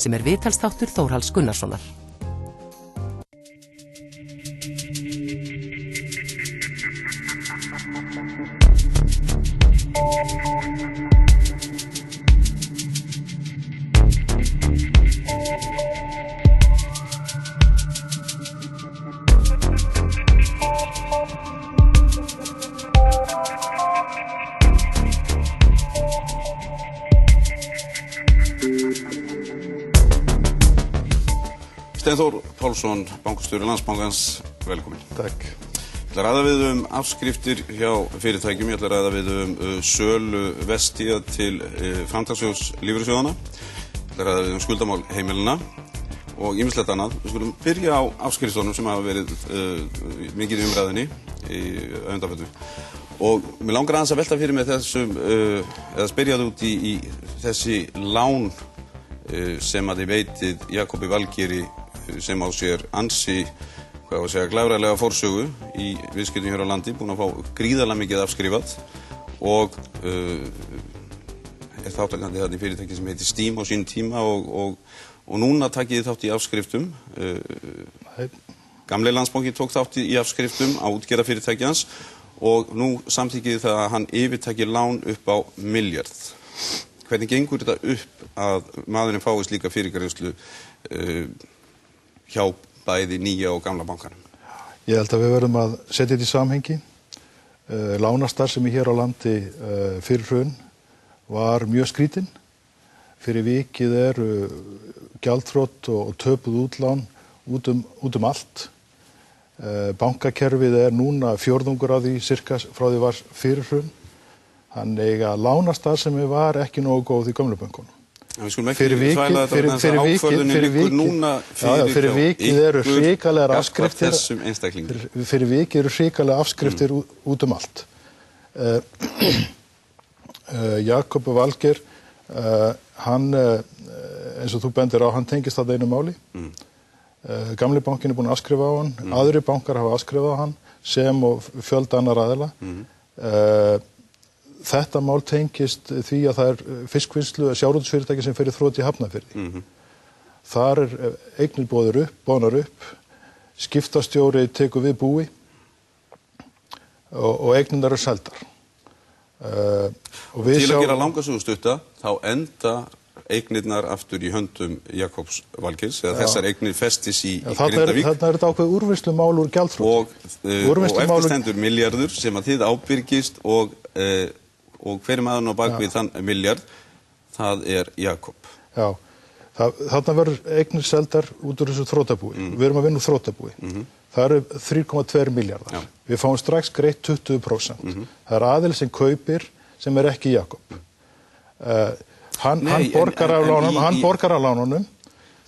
sem viðtalsþáttur Þórhalls Gunnarssonar. Steinþór Pálsson, bankastjóri Landsbankans, velkomin. Takk. Ég ætla að ræða við afskriftir hjá fyrirtækjum, ég ætla að ræða við sölu Vestia til framtakssjóðs lífeyrissjóðanna, ég ætla að ræða við skuldamál heimilina og ýmislegt annað. Við skulum byrja á afskriftunum sem hafa verið mikið í umræðinni í undanförnu. Og mig langar aðeins að velta fyrir mig þessum, eða spyrja út í þessi lán sem að þið veitið Jakobi Valgeiri sem á sér ansi, glæfralega forsögu í viðskiptum hér á landi, búin að fá gríðarlega mikið afskrifað og þáttakandi þarna í fyrirtæki sem heitir Steam á sínum tíma og núna takið þið þátt í afskriftum. Gamli Landsbanki tók þátt í afskriftum á útgerðarfyrirtækjans og nú samþykkið það að hann yfirtækir lán upp á milljarð. Hvernig gengur þetta upp að maðurinn fái slíka fyrirgreiðslu hjá bæði nýja og gamla bankanum? Ég held að við verðum að setja þetta í samhengi. Lánastarfsemi hér á landi fyrir hrun var mjög skrítin. Fyrir vikið eru gjaldþrot og töpuð útlán út um allt. Bankakerfið núna fjórðungur af því cirka frá því var fyrir hrun. Þannig að lánastarfsemi var ekki nógu góð í gömlu bönkunum. Við skulum ekki þvæla þetta þess að ákvörðunin liggur núna fyrir vikið eru hrikalegar afskriftir þessum einstaklingum. Fyrir vikið eru hrikalegar afskriftir út um allt. Jakob Valgeir, hann, eins og þú bendir á, hann tengist að einu máli. Gamli bankinn búinn að afskrifa á hann, aðrir bankar hafa afskrifað á hann sem og fjölda annar aðila. Þetta mál tengist því að það fiskvinnslu sjávarútvegsfyrirtæki sem fer í þrot í Hafnarfirði. Þar eignir boðnar upp, skiptastjóri tekur við búi og eignirnar eru seldar. Til að gera langa sögu stutta, þá enda eignirnar aftur í höndum Jakobs Valgeirs, eða þessar eignir festis í Grindavík. Þarna er þetta ákveð úrvinnslumál úr gjaldþroti. Og eftir stendur milljarður sem að þið ábyrgist og hver maðurinn á bakvið þann milljarð, það Jakob. Já, þarna verður eignir seldar út úr þessu þrotabúi. Við erum að vinna úr þrotabúi. Það eru 3,2 milljarðar. Við fáum strax greitt 20%. Það aðili sem kaupir sem ekki Jakob. Hann borgar af lánunum.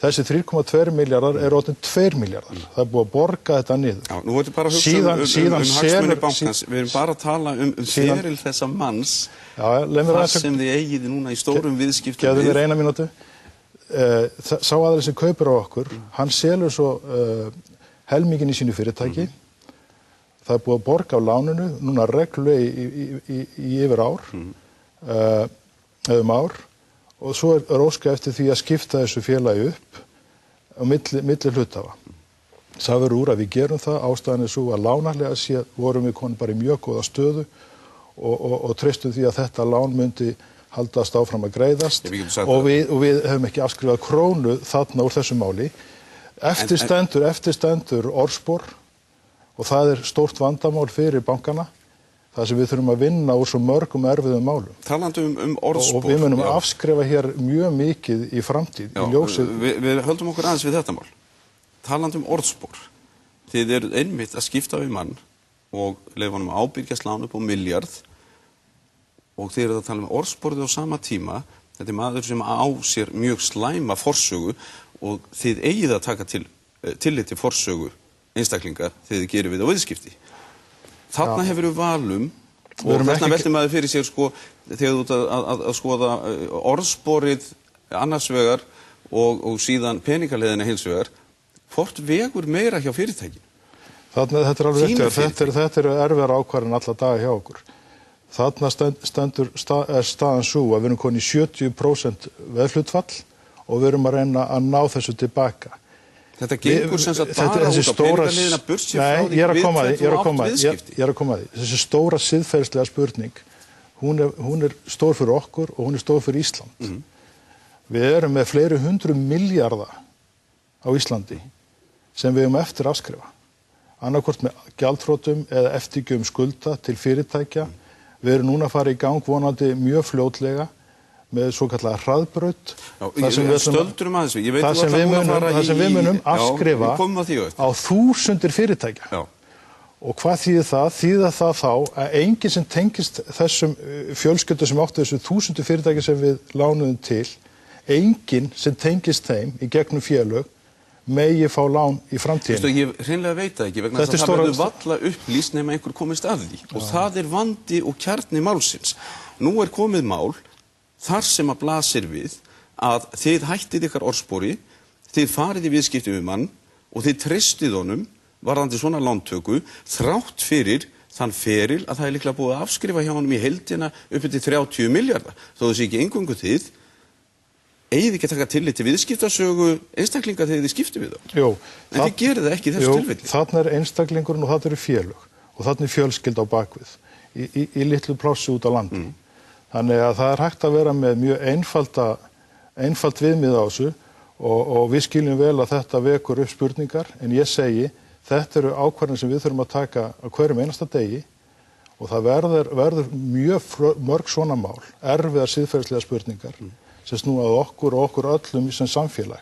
Þessi 3,2 milljarðar orðin 2 milljarðar. Það búið að borga þetta niður. Já, nú erum bara að hugsa hagsmuni bankans. Við erum bara að tala feril þessa manns, það sem þið eigið núna í stórum viðskiptum. Gefðu mér eina mínútu. Sá aðili sem kaupir á okkur, hann selur svo helminginn í sínu fyrirtæki. Það búið að borga af lánunu, núna reglulega í yfir ár, ár. Og svo óskað eftir því að skipta þessu félagi upp á milli hluthafa. Það verður úr að við gerum það, ástæðan svo að lánarlega séð vorum við konum bara í mjög góða stöðu og treystum því að þetta lán myndi haldast áfram að greiðast og við hefum ekki afskrifað krónu þarna úr þessu máli. Eftir stendur orðspor og það stórt vandamál fyrir bankana. Það sem við þurfum að vinna úr svo mörgum erfiðum málum. Talandi orðspor. Og við munum afskrifa hér mjög mikið í framtíð. Við höldum okkur aðeins við þetta mál. Talandi orðspor. Þið eru einmitt að skipta við mann og leyfa honum að ábyrgjast lán upp á milljarð og þið eru að tala orðsporið á sama tíma. Þetta maður sem á sér mjög slæma forsögu og þið eigið að taka tillit til forsögu einstaklinga þegar þið gerir við á viðskipti. Þarna hefur við valum og þarna veltir maður fyrir sér þegar þú að skoða orðsporið annars vegar og síðan peningaleiðina hins vegar, hvort vegur meira hjá fyrirtækinu? Þetta alveg rétt, þetta erfiðar ákvarðanir alla daga hjá okkur. Þarna staðan svo að við erum komin í 70% veðhlutfall og við erum að reyna að ná þessu tilbaka. Þetta gengur sem sagt bara út á peningaliðina burt sér frá því við hvernig átt viðskipti. Ég er að koma að því. Þessi stóra siðferðislega spurning, hún er stór fyrir okkur og hún er stór fyrir Ísland. Við erum með fleiri 100 milljarða á Íslandi sem við höfum eftir að afskrifa. Annarkvort með gjaldþrotum eða eftirgjöfum skulda til fyrirtækja. Við erum núna að fara í gang vonandi mjög fljótlega með svo kallega hraðbraut. Það sem við munum afskrifa á þúsundir fyrirtækja. Já. Og hvað þýðir það? Þýðir það þá að enginn sem tengist þessum fjölskyldu sem áttu þessu þúsundir fyrirtækja sem við lánuðum til, enginn sem tengist þeim í gegnum félög megi fá lán í framtíðinni. Ég hreinlega veit það ekki vegna þess að það verður valla upplýst nema einhver komist að því. Og það er vandi og kjarni málsins. Nú er komið mál þar sem að blasir við að þið hættið ykkar orðspori, þið farið í viðskipti við mann og þið treystið honum varðandi svona lántöku þrátt fyrir þann feril að það er líklega búið að afskrifa hjá honum í heildina upp til 30 milljarða. Þó þessi ekki eingöngu þið eigið ekki að taka tillit til viðskiptasögu einstaklinga þegar þið skiptið við þá. Jú, en þið gerið það ekki í þessu tilfelli. Þarna er einstaklingurinn og þarna eru félög og þarna er fjölskylda á bakvið í litlu plássi út á landi. Þannig að það er hægt að vera með mjög einfalt viðmið á þessu og við skiljum vel að þetta vekur upp spurningar en ég segi þetta eru ákvarðanir sem við þurfum að taka á hverjum einasta degi og það verður mjög mörg svona mál, erfiðar siðferðislegar spurningar sem snúa að okkur og okkur öllum sem samfélag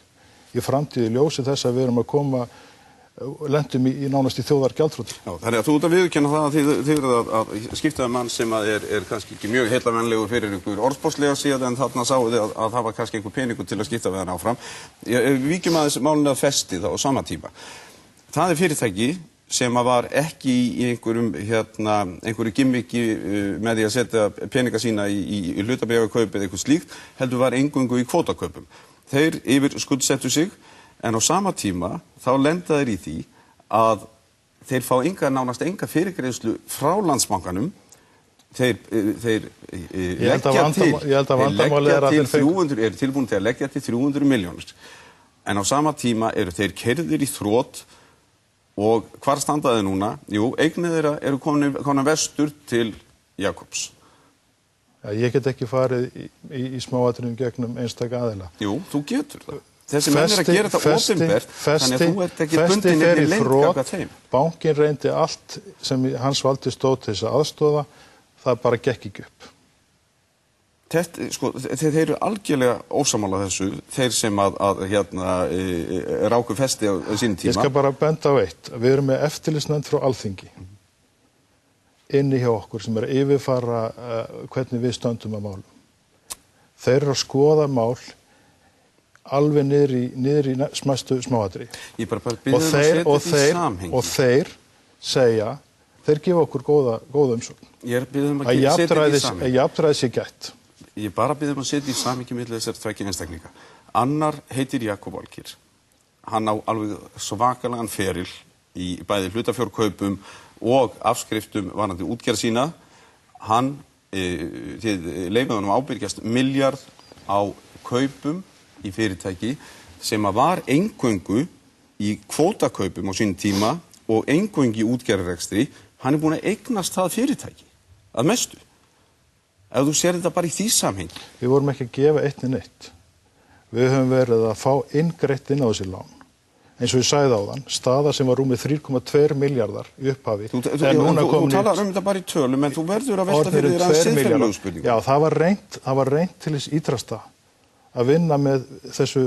í framtíði ljósi þess að við erum að koma lendum í nánast í þjóðargjaldþroti. Já, þannig að þú ert að viðurkenna það að þið eruð að skiptaði mann sem er kannski ekki mjög heillavænlegur fyrir ykkur orðspórslega síðan en þarna sáu þið að það var kannski einhver peningur til að skipta við hann áfram. Víkjum aðeins málinu að Festi þá á sama tíma. Það er fyrirtæki sem var ekki í einhverju gimmiki með því að setja peninga sína í hlutabréfakaup eða eitthvað slíkt, heldur var eingöngu í kvótakaupum. Þeir yfir skuldsettu sig, en á sama tíma þá lenda þeir í því að þeir fá nánast enga fyrirgreiðslu frá Landsbankanum. Þeir eru tilbúin til að leggja til 300 milljónir. En á sama tíma eru þeir keyrðir í þrot og hvar standa þeir núna? Jú, eignir þeirra eru komin vestur til Jakobs. Ja, ég get ekki farið í smáatriðum gegnum einstaka aðila. Jú, þú getur það. Þessi menn að gera þetta opinbert, þannig að þú ert ekki bundin í leynd gagnvart þeim. Bankinn reyndi allt sem í hans valdi stóð til þess að aðstoða, það bara gekk ekki upp. Þeir eru algjörlega ósammála þessu, þeir sem ráku Festi á sínum tíma. Ég skal bara benda á eitt, við erum með eftirlitsnefnd frá Alþingi inni hjá okkur sem er að yfirfara hvernig við stöndum að málum. Þeir eru að skoða mál alveg niður í smæstu smáatriði. Ég bara byrði að setja þetta í samhengi. Og þeir segja, þeir gefa okkur góða umsókn. Ég byrði að setja þetta í samhengi. Að jafnræðis sé gætt. Ég bara byrði að setja í samhengi milli þessar tveggja einstaklinga. Annar heitir Jakob Valkir. Hann á alveg svakalegan feril í bæði hlutafjárkaupum og afskriftum varðandi útgerð sína. Hann leyfði honum að ábyrgjast milljarð á kaupum í fyrirtæki sem var eingöngu í kvótakaupum á sínum tíma og eingöngu í útgerðarrekstri. Hann er búinn að eignast það fyrirtæki að mestu. Ef þú sér þetta bara í því samhengi. Við vorum ekki að gefa eitt en eitt. Við höfum verið að fá inngreitt inn á þessi lán. Eins og ég sagði áðan, staða sem var rúmið 3,2 milljarðar í upphafi. Þú talar þetta bara í tölum, en þú verður að velta fyrir þér að siðferðilegu spurningu. Já, það var reynt til þess ítrasta að vinna með þessu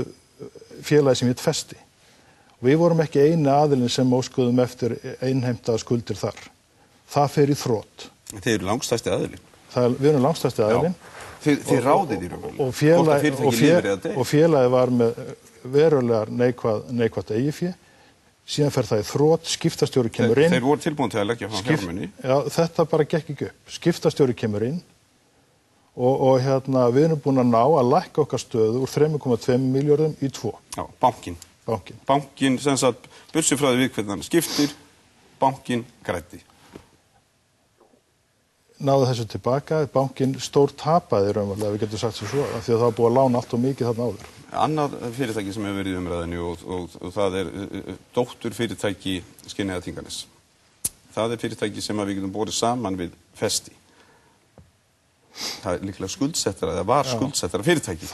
félagi sem hét Festi. Við vorum ekki eini aðilinn sem óskuðum eftir innheimta skuldir þar. Það fer í þrot. Þið eru langstærsti aðilinn. Við erum langstærsti aðilinn. Þið ráðið í raunverulega. Og félagi var með verulegar neikvætt eigið. Síðan fer það í þrot, skiptastjóri kemur inn. Þeir voru tilbúin til að leggja fram fjármuni. Já, þetta bara gekk ekki upp. Skiptastjóri kemur inn og við erum búin að ná að lækka okkar stöðu úr 3,2 milljörðum í 2. Já, bankinn. Bankinn, sem sagt, burtséð frá því við hvernig hann skiptir, bankinn græddi. Náðu þessu tilbaka, bankinn stór tapaði raunverulega, við getum sagt sem svo, af því að það var búið að lána allt og mikið þarna áður. Annað fyrirtæki sem hefur verið í umræðinni og það dótturfyrirtæki Skinneyjar Tinganes. Það fyrirtæki sem við getum borið saman við Festi. Það líklega skuldsettara, það var skuldsettara fyrirtæki.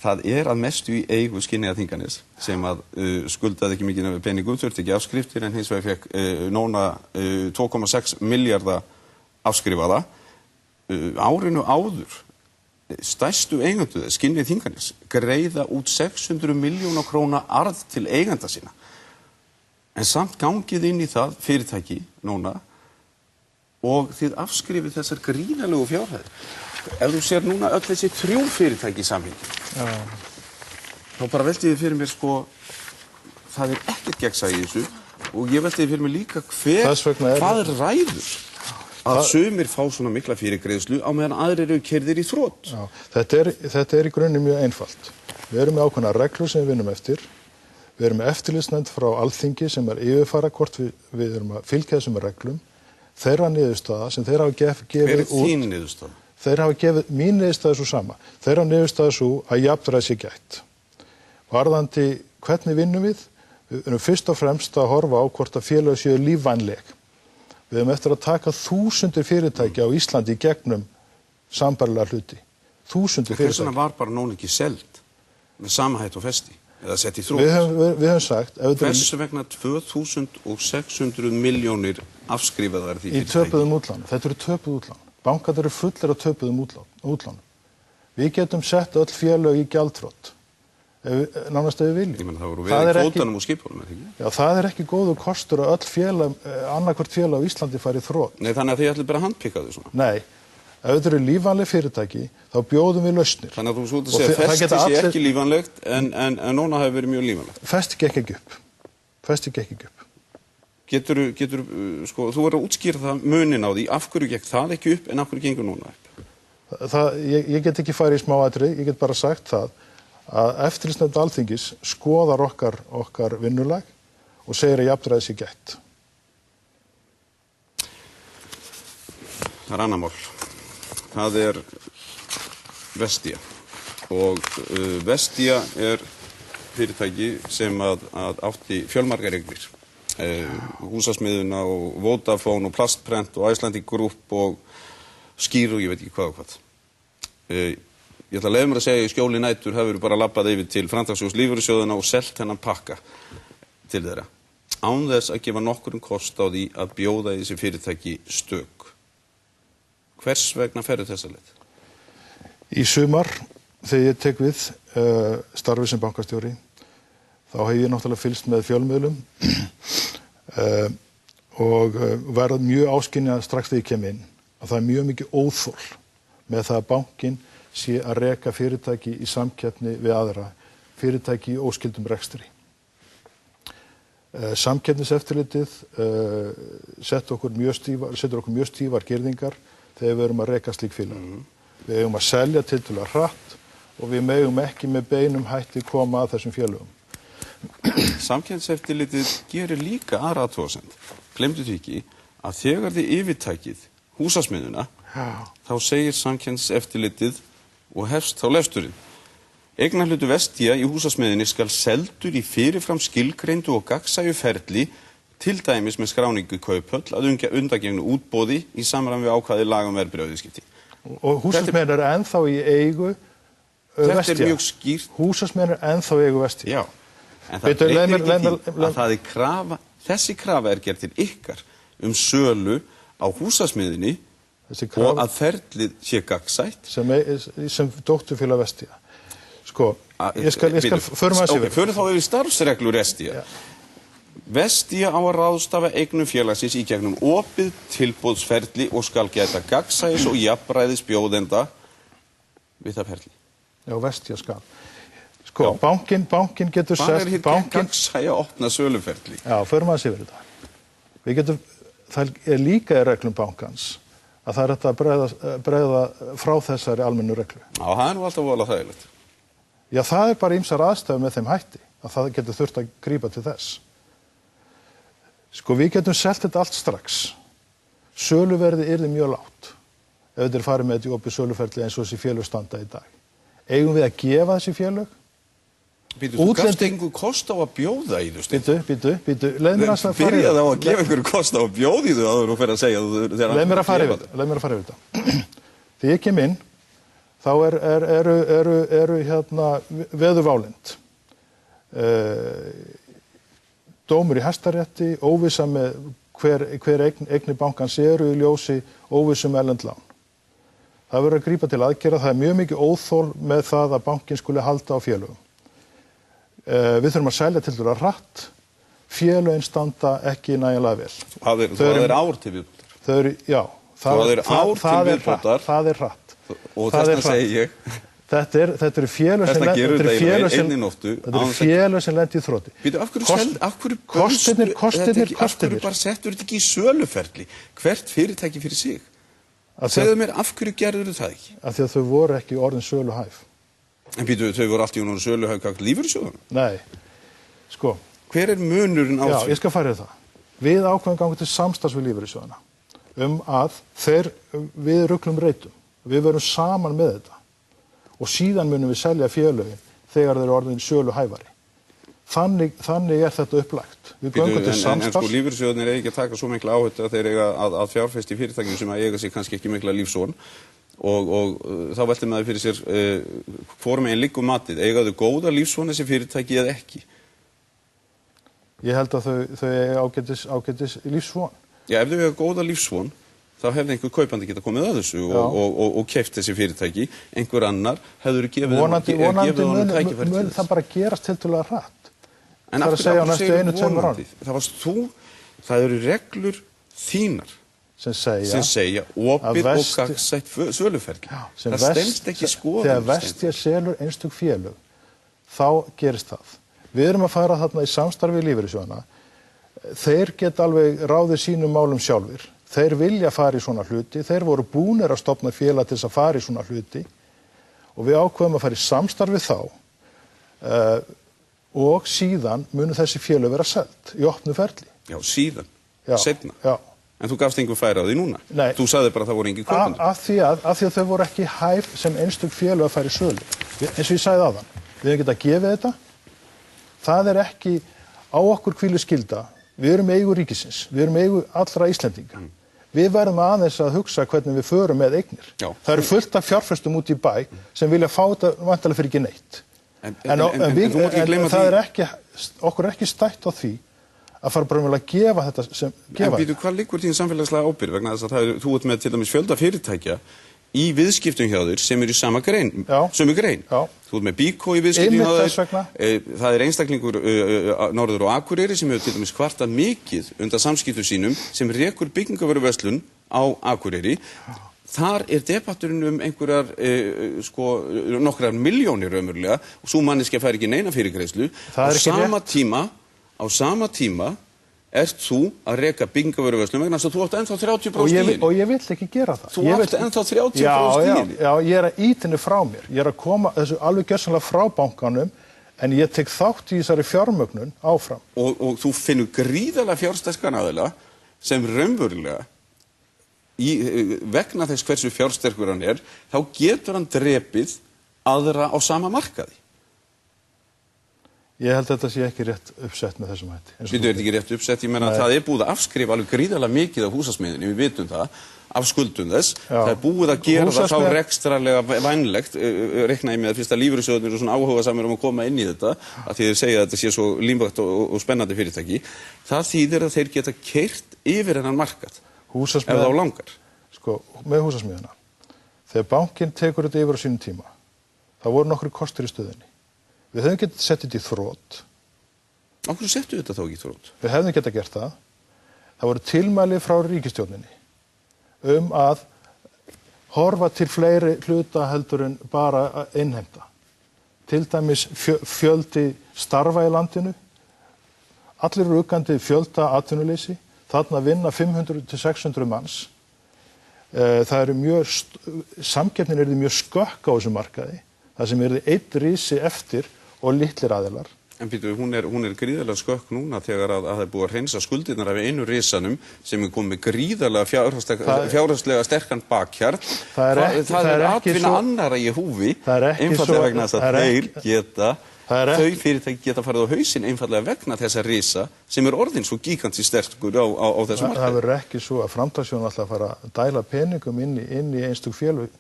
Það að mestu í eigu Skinneyjar Tinganes sem að skuldaði ekki mikið peningum, þurfti ekki afskriftir en hins vegar fekk nóna 2,6 milljarða afskrifaða. Árinu áður stærstu eigendur þess, Skinneyjar Tinganes, greiða út 600 milljóna króna arð til eigenda sína. En samt gangið inn í það fyrirtæki núna og þið afskrifið þessar gríðarlegu fjárhæðir. Ef þú sér núna öll þessi 3 fyrirtæki í samhengi, þá bara velti þið fyrir mér það ekkert gegnsæi í þessu og ég velti þið fyrir mér líka hvað ræður að sumir fá svona mikla fyrirgreiðslu á meðan aðrir eru keyrðir í þrot. Þetta í grunninn mjög einfalt. Við erum með ákveðnar reglur sem við vinnum eftir. Við erum með eftirlitsnefnd frá Alþingi sem yfirfara hvort við erum að fylgja þessum reglum. Þeirra niðurstaða sem þeir hafa gefið út. Hver þín niðurstaða? Þeir hafa gefið, mín niðurstaða svo sama. Þeirra niðurstaða svo að jafnræðis sé gætt. Varðandi hvernig vinnum við? Við erum fyrst og fremst að horfa á hvort að félög séu lífvænleg. Við erum eftir að taka 1000 fyrirtæki á Íslandi í gegnum sambærilega hluti. 1000 fyrirtæki. Hvers vegna var bara nóg ekki selt með sama hætt og Festi? Eða sett í þrot? Við höfum sagt... Hvers vegna 2600 milljónir afskrifaðar því fyrirtæki? Í töpuðum útlánum. Þetta eru töpuð útlán. Bankar eru fullir af töpuðum útlánum. Við getum sett öll félög í gjaldþrot. Nánast ef við viljum. Ég menn það voru verið í kvótanum og skipunum, ekki? Já, það ekki góður kostur að öll félag, annarkvort félag á Íslandi fari í þrot. Nei, þannig að þið ætlið bara að handpika þau svona? Nei. Ef þetta eru lífvænleg fyrirtæki, þá bjóðum við lausnir. Þannig að þú svo að segja Festi sé ekki lífvænlegt en núna hefur verið mjög lífvænlegt. Festi gekk ekki upp. Getur þú að útskýra það munin á því, af hverju gekk það ekki upp en af hverju gengur núna upp? Ég get ekki farið í smáatriði, ég get bara sagt það að eftirlitsnefnd Alþingis skoðar okkar vinnulag og segir að jafnræðis sé gætt. Það annar mál. Það Vestia og Vestia fyrirtæki sem að átti fjölmargar eignir. Húsasmiðuna og Vodafone og Plastprent og Icelandic Group og Skýr og ég veit ekki hvað og hvað. Ég ætla að leyfa mér að segja í skjóli nætur hefur bara labbað yfir til Framtakssjóðs lífeyrissjóðanna og selt hennan pakka til þeirra. Án þess að gefa nokkurn kost á því að bjóða í þessi fyrirtæki stök. Hvers vegna ferðu þessa leið? Í sumar, þegar ég tek við starfi sem bankastjóri, þá hef ég náttúrulega fylgst með fjölmiðlum og verið mjög áskynjað strax þegar ég kem inn að það mjög mikið óþol með það að bankinn sé að reka fyrirtæki í samkeppni við aðra, fyrirtæki í óskyldum rekstri. Samkeppniseftirlitið setur okkur mjög stífar girðingar þegar við erum að reka slík félag. Við eigum að selja tiltölulega hratt og við megum ekki með beinum hætti koma að þessum félögum. Samkeppniseftirlitið gerir líka aðra athugasemd. Gleymdu því ekki að þegar þið yfirtækið húsasmiðuna, þá segir Samkeppniseftirlitið og hefst þá lesturinn. Eignarhlutur Vestia í húsasmiðunni skal seldur í fyrirfram skilgreindu og gagnsæju ferli, til dæmis með skráningu kauphöll að undangengnu útboði í samræmi við ákvæði laga um verðbréfaviðskipti. Og húsasmiðan ennþá í eigu Vestia. Þetta mjög skýrt. Húsasmiðan ennþá í eigu Vestia. Já, en það breytir ekki því að það krafa, þessi krafa gerð til ykkar sölu á húsasmiðinni og að ferlið sé gagnsætt. Sem dótturfélag Vestia. Sko, ég skal förum að förum þá yfir starfsreglur Vestia. Ja. Vestia á að ráðstafa eignum félagsins í gegnum opið tilboðsferli og skal gæta gagnsæis og jafnræðis bjóðenda við það ferli. Já, Vestia skal. Sko, bankinn getur selt... Hvað gagnsæi að opna söluferli? Já, förum að yfir þetta. Það líka í reglum bankans að það hægt að bregða frá þessari almennu reglu. Já, það nú alltaf vola þægilegt. Já, það bara ýmsar aðstæður með þeim hætti að það getur þurft að grípa til þess. Sko, við getum selt þetta allt strax. Söluverði yrði mjög lágt ef þetta farið með þetta í opið söluferli eins og þessi félög standa í dag. Eigum við að gefa þessi félög? Þú gafst einhver kost á að bjóða í þú, Steinn. Býtu, leið mér að fara yfir Byrjaði á að gefa einhverju kost á að bjóða í þú áður og fyrir að segja Leið mér að fara yfir þetta. Þegar ég kem inn, þá eru hérna veðurválynd. Dómur í Hæstarétti, óvissa með hver eignir bankans eru í ljósi óvissum erlend lán. Það verður að grípa til aðgerða, það mjög mikið óþol með það að bankinn skuli halda á félögum. Við þurfum að selja til dæmis hratt, félögin standa ekki nægilega vel. Það er ár til viðbótar. Já, það er hratt. Og þess segi ég. Þetta eru félög sem lendi í þroti. Af hverju bara settur þetta ekki í söluferli? Hvert fyrirtæki fyrir sig? Segðu mér, af hverju gerður það ekki? Af því að þau voru ekki orðin söluhæf. En þau voru allt í orðin söluhæf hvað lífeyrissjóðunum? Nei, sko. Hver er munurinn á því? Já, ég skal fara yfir það. Við ákveðum ganga til samstarfs við lífeyrissjóðuna að við ruglum reytum. Við verum saman með þetta. Og síðan munum við selja félögin þegar þeir eru orðin söluhæfari. Þannig er þetta upplagt. Við göngum til samstarfs. En sko lífeyrissjóðunir eiga ekki að taka svo mikla áhættu að þeir eiga að fjárfesta í fyrirtækjum sem eiga sig kannski ekki mikla lífsvon og þá veltir maður fyrir sér hvorum einn liggur matið. Eiga þau góða lífsvon þessi fyrirtæki eða ekki? Ég held að þau eiga ágætis lífsvon. Já, ef þau eiga góða lífsvon þá hefði einhver kaupandi geta komið að þessu og keypt þessi fyrirtæki. Einhver annar hefur gefið honum tækifæri til þess. Það bara gerast tiltölulega hratt. En af hverju segir vonandi? Það eru reglur þínar sem segja opið og gagnsætt söluferli. Það stenst ekki skoðun. Þegar Vestia selur einstök félög, þá gerist það. Við erum að fara þarna í samstarfi við lífeyrissjóðana. Þeir geta alveg ráðið sínum málum sjálfir. Þeir vilja fara í svona hluti, þeir voru búnir að stofna félag til þess að fara í svona hluti og við ákveðum að fara í samstarfið þá og síðan munu þessi félag vera selt í opnu ferli. Já, síðan, seinna. Já. En þú gafst einhver færi á því núna? Nei. Þú sagði bara að það voru engin kaupendur. Af því að þau voru ekki hæf sem einstök félag að fara í sölu. Eins og ég sagði áðan, við hefum getað gefið þetta, það er ekki á okkur hvílu skylda, við erum eigu ríkisins, við erum eigu allra Íslendinga. Við verðum aðeins að hugsa hvernig við förum með eignir. Já. Það eru fullt af fjárfestum út í bæ sem vilja fá þetta vantilega fyrir ekki neitt. En það er ekki, okkur er ekki stætt á því að fara bara að gefa þetta sem gefa. En hvað liggur þín samfélagslega ábyrgð vegna þess að þú ert með til dæmis fjölda fyrirtækja í viðskiptum hjá þér sem eru í sömu grein. Þú ert með Bíkó í viðskiptum hjá þér. Það er einstaklingur norður á Akureyri sem hefur til dæmis kvartað mikið undan samskiptum sínum sem rekur byggingavöruverslun á Akureyri. Þar er debatturinn einhverjar nokkrar milljónir raunverulega og sú manneskja fær ekki neina fyrirgreiðslu. Á sama tíma ert þú að reka byggingavöruverslun vegna þess að þú átt ennþá 30% í henni. Og ég vill ekki gera það. Þú átt ennþá 30% í henni. Já, ég er að ýta henni frá mér. Ég er að koma þessu alveg gjörsamlega frá bankanum en ég tek þátt í þessari fjármögnun áfram. Og þú finnur gríðarlega fjársterkan aðila sem raunverulega vegna þess hversu fjársterkur hann er, þá getur hann drepið aðra á sama markaði. Ég held að þetta sé ekki rétt uppsett með þessum hætti. Þetta er ekki rétt uppsett, ég meina að það er búið að afskrifa alveg gríðarlega mikið af húsasmiðinni, við vitum það, af skuldum þess. Það er búið að gera það þá rekstrarlega vænlegt, reikna ég með að fyrst að lífeyrissjóðirnir eru svona áhugasamir að koma inn í þetta, að því þeir segja að þetta sé svo límbægt og spennandi fyrirtæki. Það þýðir að þeir geta keyrt yfir hennan markað, ef þá langar. Sko, með húsasmiðina, þegar bankinn tekur þetta yfir á sínum tíma, þá voru nokkru kostir í stöðinni. Við hefðum getað sett þetta í þrot. Af hverju settu þetta þá ekki í þrot? Við hefðum getað gert það. Það voru tilmæli frá ríkisstjórninni að horfa til fleiri hluta heldur en bara að innheimta. Til dæmis fjöldi starfa í landinu. Allir eru uggandi fjölda atvinnuleysi. Þarna vinna 500 til 600 manns. Það eru samkeppnin er mjög skökk á þessum markaði. Það sem er einn rísi eftir og litlir aðilar. En býtu, hún er gríðarlega skökk núna þegar að það er búið að hreinsa skuldirnar af einu risanum sem er komið með gríðarlega fjárhagslega sterkan bakhjarl. Það er atvinna annara í húfi, einfallega vegna þess að þau fyrirtæki geta farið á hausinn einfallega vegna þessa risa sem er orðin svo gigantískt sterkur á þessum markaði. Það verður ekki svo að Framtakssjóður ætla að fara að dæla peningum inn í einstök félög.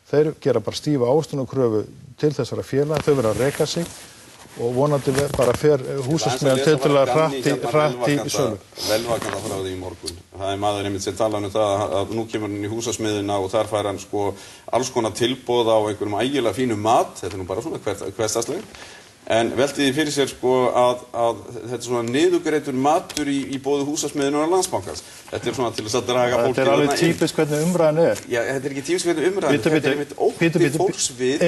Þeir gera bara stífa ávöxtunarkröfu til þessara félaga, þau verða að reka sig og vonandi bara fer húsasmiðjan tiltölulega hratt í sölu. Velvakanda frá því í morgun. Það er maður einmitt sem tala það að nú kemur hann í húsasmiðjuna og þar fær hann alls konar tilboð á einhverjum ægilega fínum mat, þetta er nú bara svona hversdagsleg. En velti því fyrir sér að þetta er svona niðurgreiddur matur í boði húsasmiðjunnar og Landsbankans. Þetta er svona til þess að draga fólk. Þetta er alveg típist hvernig umræðan er. Já, þetta er ekki típist hvernig umræðan. Þetta er einmitt ótti fólks við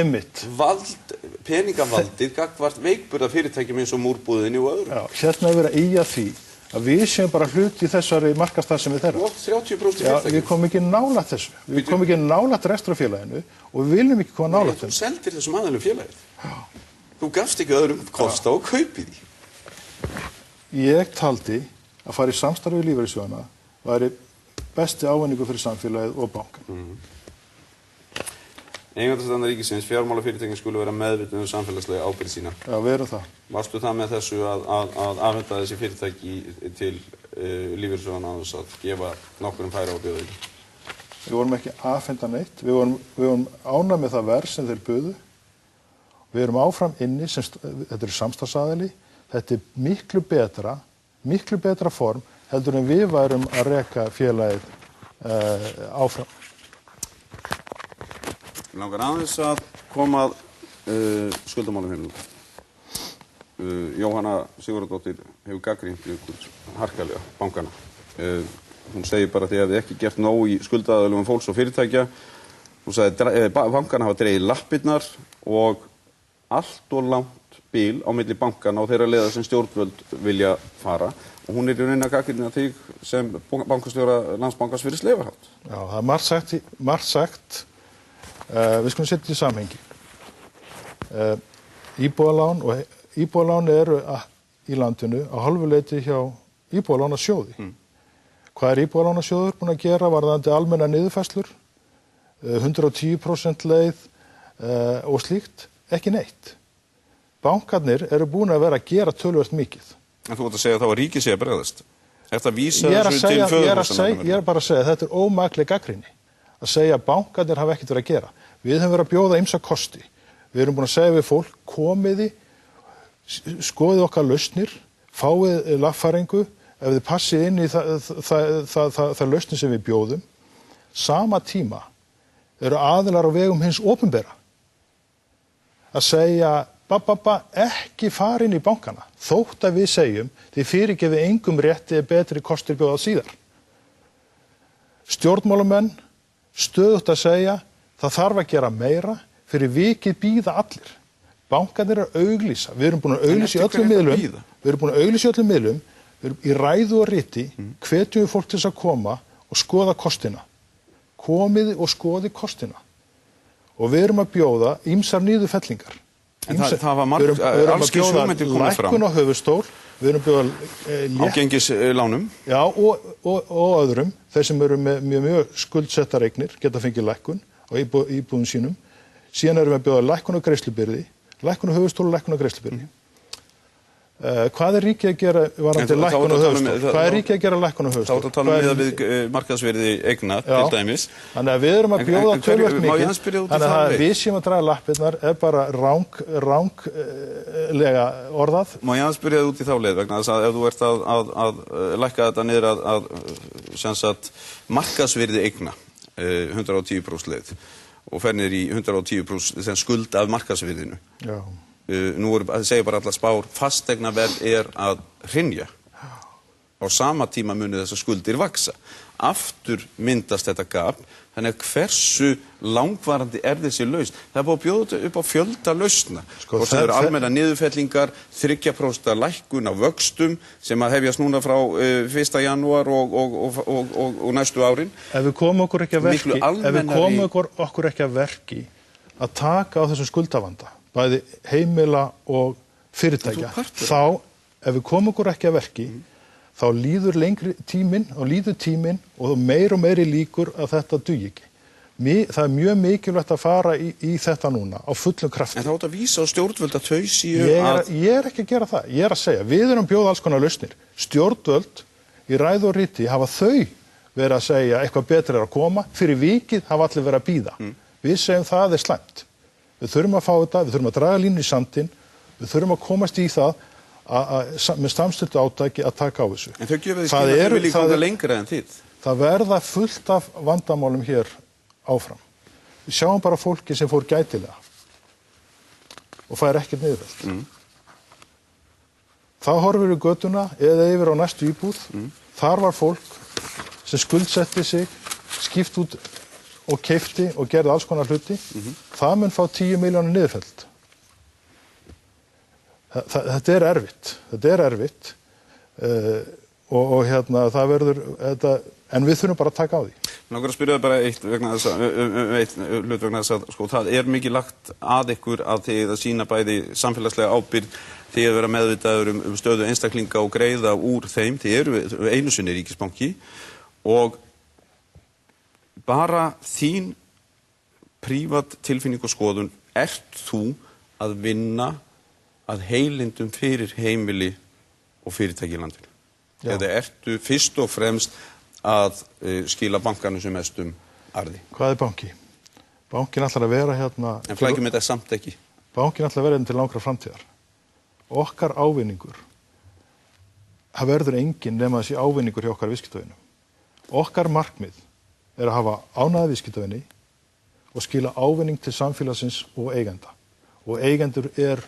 peningavaldið gagnvart veikburða fyrirtækjum eins og múrbúðinni og öðrum. Já, hérna er verið að ýja því að við séum bara hluti í þessari markaðsstarfsemi þeirra. Og 30% fyrirtækjum. Við komum ekki nálægt þessu. Við komum ekki nálægt rekstrarfélaginu og við viljum ekki koma nálægt þessu. Þú seldir þessum aðilum félagið. Þú gafst ekki öðrum kosta og kaupið því. Ég taldi að fara í samstarfi við lífeyrissjóðina væri besti ávinningur fyrir samfélagið og bankann. Eigendastefna ríkisins, fjármálafyrirtækin skulu vera meðvituð samfélagslega ábyrgð sína. Já, við erum það. Varstu það með þessu að afhenda þessi fyrirtæki til lífeyrissjóðana án þess að gefa nokkurum færi á bjóða því? Við vorum ekki afhenda neitt. Við vorum ánægð með það verð sem þeir buðu. Við erum áfram inni, þetta er samstarfsaðili, þetta er miklu betra form heldur en við værum að reka félagið áfram. Langar aðeins að koma að skuldamálum hérna. Jóhanna Sigurðardóttir hefur gagnrýnt ykkur harkalega bankana. Hún segir bara því að þið ekki gert nóg í skuldaaðilum fólks og fyrirtækja. Hún sagði bankana hafa dregið lappirnar og allt og langt bil á milli bankana og þeirra leiða sem stjórnvöld vilja fara og hún er í rauninni að gagnrýna þig sem bankastjóra Landsbankans fyrir sleifarhátt. Já, það er margt sagt. Við skulum setja í samhengi. Íbúðalán eru í landinu á hálfu leyti hjá íbúðalánasjóði. Hvað er íbúðalánasjóður búinn að gera varðandi almennar niðurfærslur, 110% leið og slíkt? Ekki neitt. Bankarnir eru búin að vera að gera töluvert mikið. En þú ert að segja að þá að ríkið sé að bregðast? Eftir að vísa þessu til föðurhúsanna? Ég er bara að segja að þetta er ómakleg gagnrýni. Að segja að bankarnir hafa ekkert verið að gera. Við höfum verið að bjóða ýmsa kosti. Við erum búin að segja við fólk, komiði, skoðið okkar lausnir, fáið lagfæringu, ef þið passið inn í það lausnir sem við bjóðum. Sama tíma eru aðilar á vegum hins opinbera að segja ekki fara inn í bankana þótt að við segjum þið fyrirgefið engum rétti betri kostir bjóðað síðar. Stjórnmálamenn stöðugt að segja það þarf að gera meira fyrir vikið bíða allir. Bankarnir eru að auglýsa. Við erum búin að auglýsa í öllum miðlum. Við erum í ræðu og riti hvetjum við fólk til þess að koma og skoða kostina. Komiði og skoði kostina. Og við erum að bjóða ýmsar niðurfellingar. En það var alls kyns hugmyndir komið fram. Lækkun á höfuðstól, við erum að bjóða ágengislánum. Já, og öðrum. Þeir sem eru með mjög skuldsettar eignir geta fengið lækkun á íbúðum sínum. Síðan erum við að bjóða lækkun á greiðslubyrði, lækkun á höfuðstól og lækkun á greiðslubyrði. Hvað er ríkið að gera varðandi lækkun á höfuðstól? Hvað er ríkið að gera lækkun á höfuðstól? Þá er að tala um við markaðsvirði eigna til dæmis. Þannig að við erum að bjóða töluvert mikið. Þannig að við séum að draga lappirnar er bara ránglega orðað. Má ég aðeins spyrja út í þá leið vegna þess að ef þú ert að lækka þetta niður að markaðsvirði eigna 110% leið og fer niður í 110% skuld af markaðsvirðinu. Já. Nú segja bara allar spár, fasteignaverð er að hrynja. Á sama tíma munu þessar skuldir vaksa. Aftur myndast þetta gap, þannig að hversu langvarandi er þessi lausn? Það er búið að bjóða upp á fjölda lausna. Og það eru almenna niðurfellingar, 3% lækkun á vöxtum sem að hefjast núna frá 1. janúar og næstu árin. Ef við komum okkur ekki að verki að taka á þessum skuldavanda, bæði heimila og fyrirtækja, þá ef við komum okkur ekki að verki, þá líður lengri tíminn og meiri líkur að þetta dugi ekki. Það mjög mikilvægt að fara í þetta núna á fullum krafti. En þá að vísa á stjórnvöld að þau séu Ég ekki að gera það. Ég að segja, við erum bjóða alls konar lausnir. Stjórnvöld í ræðu og riti hafa þau verið að segja eitthvað betra að koma. Fyrir vikið hafa allir verið að bíða. Við segjum það slæmt. Við þurfum að fá þetta, við þurfum að draga línu í sandinn, við þurfum að komast í það með samstilltu átaki að taka á þessu. En þau gefa því skil að þau vilja ganga lengra en þið. Það verða fullt af vandamálum hér áfram. Við sjáum bara fólki sem fór gætilega og fær ekkert niðurvelt. Þá horfum við í götuna eða yfir á næstu íbúð. Þar var fólk sem skuldsetti sig, skipt út og keypti og gerði alls konar hluti. Það mun fá 10 milljónir niðurfellt. Þetta er erfitt. Og það verður þetta, en við þurfum bara að taka á því. Langar að spyrja það bara eitt vegna þess að sko, það er mikið lagt að ykkur að þið að sýna bæði samfélagslega ábyrgð, þið að vera meðvitaður stöðu einstaklinga og greiða úr þeim. Þið eru einu sinni ríkisbanki og bara þín prívat tilfinning og skoðun, ert þú að vinna að heilindum fyrir heimili og fyrirtæki í landinu? Já. Eða ertu fyrst og fremst að skila bankanum sem mestum arði? Hvað er banki? Bankin ætlar að vera hérna... En flækjum þetta samt ekki? Bankin ætlar að vera hérna til langra framtíðar. Okkar ávinningur, það verður enginn nema þessi ávinningur hjá okkar viðskiptavinum. Okkar markmið er að hafa ánægða viðskiptavinni og skila ávinning til samfélagsins og eigenda. Og eigendur eru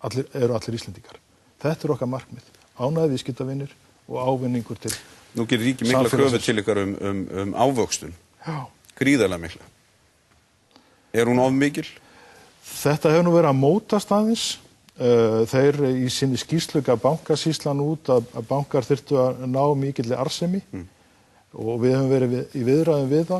allir Íslendingar. Þetta er okkar markmið. Ánægða viðskiptavinir og ávinningur til samfélagsins. Nú gerir ríki mikla kröfu til ykkar ávöxtun. Já. Gríðarlega mikla. Er hún of mikil? Þetta hefur nú verið að mótast aðeins. Þeir í sinni skýrslu gaf bankasýslan út að bankar þyrftu að ná mikilli arðsemi og við höfum verið í viðræðum við þá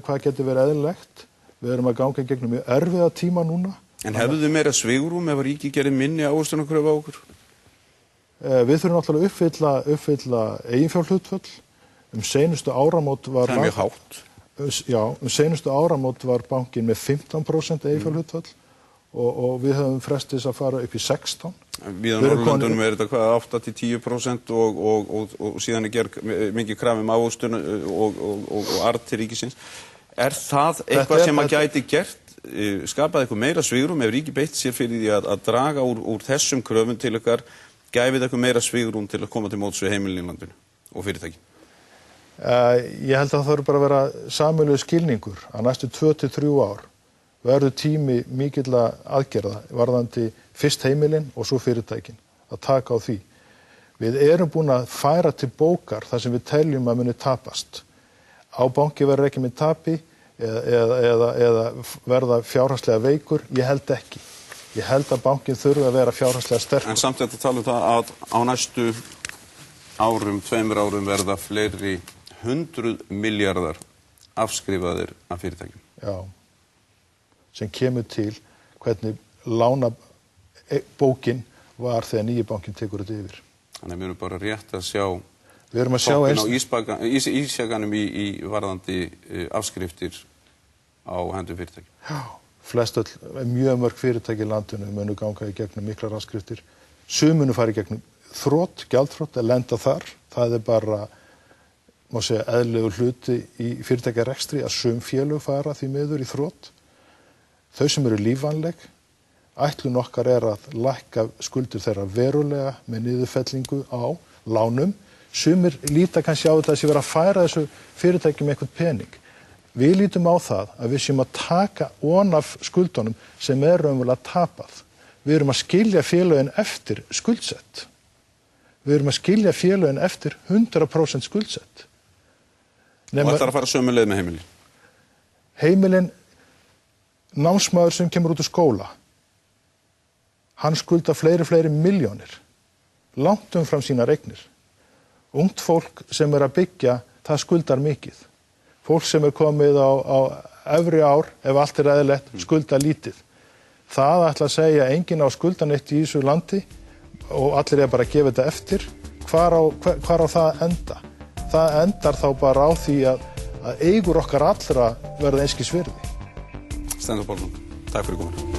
hvað getur verið eðlilegt. Við erum að ganga gegnum mjög erfiða tíma núna. En hefðu þið meira svigrúm ef ríki gerir minni ávöxtunarkröfu á okkur? Við þurfum náttúrulega að uppfylla eiginfjárhlutföll. Seinustu áramót var... Það er mjög hátt. Já, seinustu áramót var bankinn með 15% eiginfjárhlutföll og við höfum frestið að fara upp í 16. Við á Norðurlöndunum er þetta hvað 8-10% og síðan er gerð mikið krafum ávöxtun og arð til ríkisins. Er það eitthvað sem að gæti gert? Skapaði eitthvað meira svigrúm ef ríki beitt sér fyrir því að draga úr þessum kröfum til ykkar? Gæfið eitthvað meira svigrúm til að koma til móts við heimilin í landinu og fyrirtæki? Ég held að það þarf bara að vera sameiginlegur skilningur að næstu 2-3 ár verður tími mikilla aðgerða varðandi fyrst heimilin og svo fyrirtækin að taka á því. Við erum búin að færa til bókar þar sem við teljum að muni tapast. Banki verður ekki með tapi eða verða fjárhagslega veikur, ég held ekki. Ég held að bankin þurfi að vera fjárhagslega sterkur. En samt þetta tala það að á næstu 2 árum verða fleiri 100 milljarðar afskrifaðir af fyrirtækjum. Já, sem kemur til hvernig lánabókin var þegar nýji bankin tekur þetta yfir. Þannig við erum bara rétt að sjá toppinn á ísjakanum í varðandi afskriftir á hendur fyrirtækjum. Já. Mjög mörg fyrirtæki í landinu munu ganga í gegnum miklar afskriftir. Sumunu fara í gegnum gjaldþrot að lenda þar. Það er bara, má segja, eðlilegur hluti í fyrirtækjarekstri að sum félög fara því miður í þrot. Þau sem eru lífvænleg, ætlun okkar er að lækka skuldir þeirra verulega með niðurfellingu á lánum. Sumir líta kannski á þetta að sé vera að færa þessu fyrirtækjum eitthvað pening. Við lítum á það að við séum að taka af skuldunum sem raunverulega tapað. Við erum að skilja félögin eftir skuldsett. Við erum að skilja félögin eftir 100% skuldsett. Og ætlar að fara sömu leið með heimilin? Heimilin, námsmaður sem kemur út úr skóla, hann skulda fleiri milljónir, langt umfram sínar eignir. Ungt fólk sem að byggja, það skuldar mikið. Fólk sem komið á efri ár, ef allt eðlilegt, skulda lítið. Það ætla að segja enginn á skuldan eitt í þessu landi og allir bara að gefa þetta eftir. Hvar á það að enda? Það endar þá bara á því að eigur okkar allra verða einskis virði. Steinar Pálsson, takk fyrir komuna.